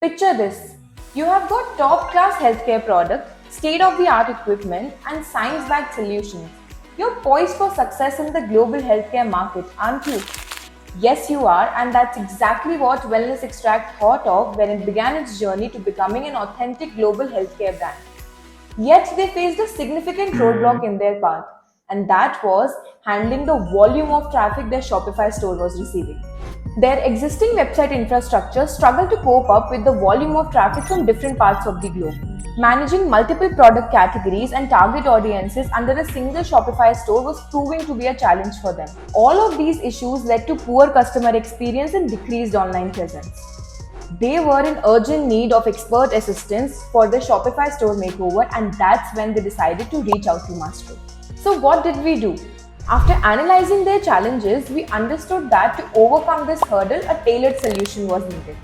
Picture this. You have got top-class healthcare product, state-of-the-art equipment, and science-backed solutions. You're poised for success in the global healthcare market, aren't you? Yes, you are, and that's exactly what Wellness Extract thought of when it began its journey to becoming an authentic global healthcare brand. Yet they faced a significant roadblock in their path, and that was handling the volume of traffic their Shopify store was receiving. Their existing website infrastructure struggled to cope up with the volume of traffic from different parts of the globe. Managing multiple product categories and target audiences under a single Shopify store was proving to be a challenge for them. All of these issues led to poor customer experience and decreased online presence. They were in urgent need of expert assistance for their Shopify store makeover, and that's when they decided to reach out to Mastro. So what did we do? After analyzing their challenges, we understood that to overcome this hurdle, a tailored solution was needed.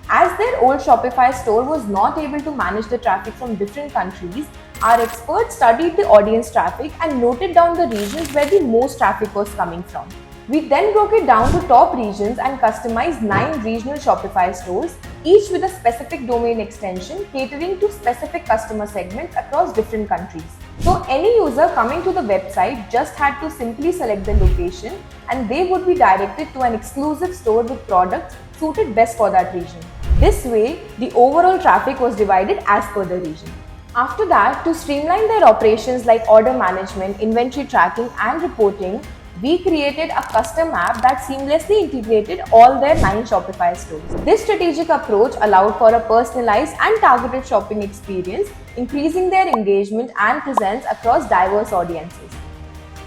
As their old Shopify store was not able to manage the traffic from different countries, our experts studied the audience traffic and noted down the regions where the most traffic was coming from. We then broke it down to top regions and customized 9 regional Shopify stores, each with a specific domain extension catering to specific customer segments across different countries. So any user coming to the website just had to simply select the location and they would be directed to an exclusive store with products suited best for that region. This way, the overall traffic was divided as per the region. After that, to streamline their operations like order management, inventory tracking and reporting, we created a custom app that seamlessly integrated all their 9 Shopify stores. This strategic approach allowed for a personalized and targeted shopping experience, increasing their engagement and presence across diverse audiences.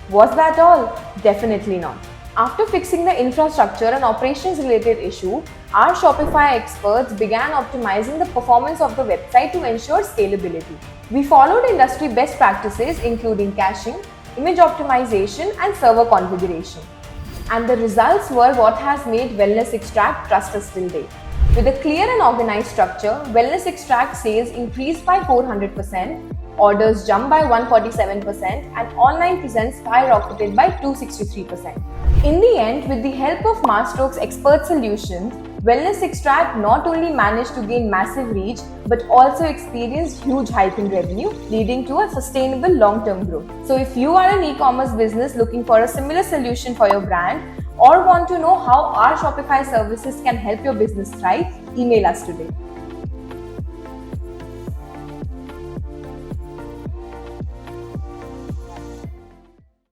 Was that all? Definitely not. After fixing the infrastructure and operations related issue, our Shopify experts began optimizing the performance of the website to ensure scalability. We followed industry best practices including caching, image optimization and server configuration. And the results were what has made Wellness Extract trust us till date. With a clear and organized structure, Wellness Extract sales increased by 400%, orders jumped by 147% and online presence skyrocketed by 263%. In the end, with the help of Marstroke's expert solutions, Wellness Extract not only managed to gain massive reach but also experienced huge hike in revenue, leading to a sustainable long-term growth. So if you are an e-commerce business looking for a similar solution for your brand or want to know how our Shopify services can help your business thrive, email us today.